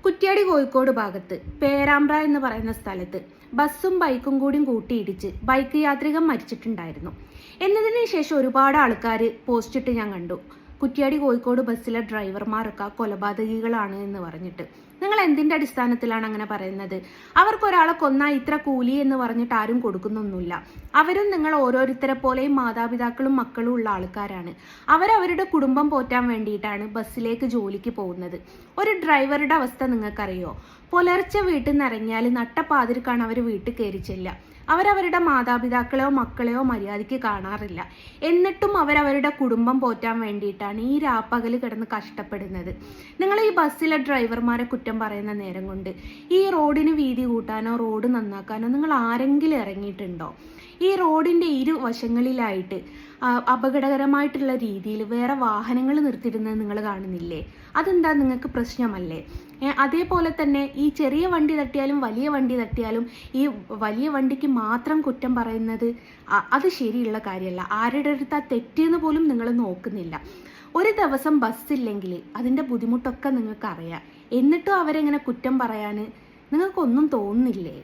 കുറ്റ്യാടി കോഴിക്കോട് ഭാഗത്ത് പേരാമ്പ്ര എന്ന് പറയുന്ന സ്ഥലത്ത് ബസ്സും ബൈക്കും കൂടി കൂട്ടിയിടിച്ച് ബൈക്ക് യാത്രികൻ മരിച്ചിട്ടുണ്ടായിരുന്നു. എന്നതിന് ശേഷം ഒരുപാട് ആൾക്കാർ പോസ്റ്റിട്ട് ഞാൻ കണ്ടു. കുറ്റ്യാടി കോഴിക്കോട് ബസ്സിലെ ഡ്രൈവർമാരൊക്കെ കൊലപാതകികളാണ് എന്ന് പറഞ്ഞിട്ട്. നിങ്ങൾ എന്തിന്റെ അടിസ്ഥാനത്തിലാണ് അങ്ങനെ പറയുന്നത്? അവർക്കൊരാളെ കൊന്നാൽ ഇത്ര കൂലി എന്ന് പറഞ്ഞിട്ട് ആരും കൊടുക്കുന്നൊന്നുമില്ല. അവരും നിങ്ങൾ ഓരോരുത്തരെ പോലെയും മാതാപിതാക്കളും മക്കളും ഉള്ള ആൾക്കാരാണ്. അവരവരുടെ കുടുംബം പോറ്റാൻ വേണ്ടിയിട്ടാണ് ബസ്സിലേക്ക് ജോലിക്ക് പോകുന്നത്. ഒരു ഡ്രൈവറുടെ അവസ്ഥ നിങ്ങൾക്കറിയോ? പുലർച്ചെ വീട്ടിൽ നിന്ന് ഇറങ്ങിയാൽ നട്ടപ്പാതിരിക്കാണ് അവർ വീട്ടിൽ കയറി ചെല്ലുക. അവരവരുടെ മാതാപിതാക്കളെയോ മക്കളെയോ മര്യാദയ്ക്ക് കാണാറില്ല. എന്നിട്ടും അവരവരുടെ കുടുംബം പോറ്റാൻ വേണ്ടിയിട്ടാണ് ഈ രാപ്പകൽ കിടന്ന് കഷ്ടപ്പെടുന്നത്. നിങ്ങൾ ഈ ബസ്സിലെ ഡ്രൈവർമാരെ കുറ്റം പറയുന്ന നേരം കൊണ്ട് ഈ റോഡിന് വീതി കൂട്ടാനോ റോഡ് നന്നാക്കാനോ നിങ്ങൾ ആരെങ്കിലും ഇറങ്ങിയിട്ടുണ്ടോ? ഈ റോഡിൻ്റെ ഇരുവശങ്ങളിലായിട്ട് അപകടകരമായിട്ടുള്ള രീതിയിൽ വേറെ വാഹനങ്ങൾ നിർത്തിയിടുന്നത് നിങ്ങൾ കാണുന്നില്ലേ? അതെന്താ നിങ്ങൾക്ക് പ്രശ്നമല്ലേ? അതേപോലെ തന്നെ ഈ ചെറിയ വണ്ടി തട്ടിയാലും വലിയ വണ്ടി തട്ടിയാലും ഈ വലിയ വണ്ടിക്ക് മാത്രം കുറ്റം പറയുന്നത് അത് ശരിയുള്ള കാര്യമല്ല. ആരുടെ അടുത്താ തെറ്റെന്ന് പോലും നിങ്ങൾ നോക്കുന്നില്ല. ഒരു ദിവസം ബസ്സില്ലെങ്കിൽ അതിൻ്റെ ബുദ്ധിമുട്ടൊക്കെ നിങ്ങൾക്ക് അറിയാം. എന്നിട്ടും അവരെങ്ങനെ കുറ്റം പറയാൻ നിങ്ങൾക്കൊന്നും തോന്നുന്നില്ലേ?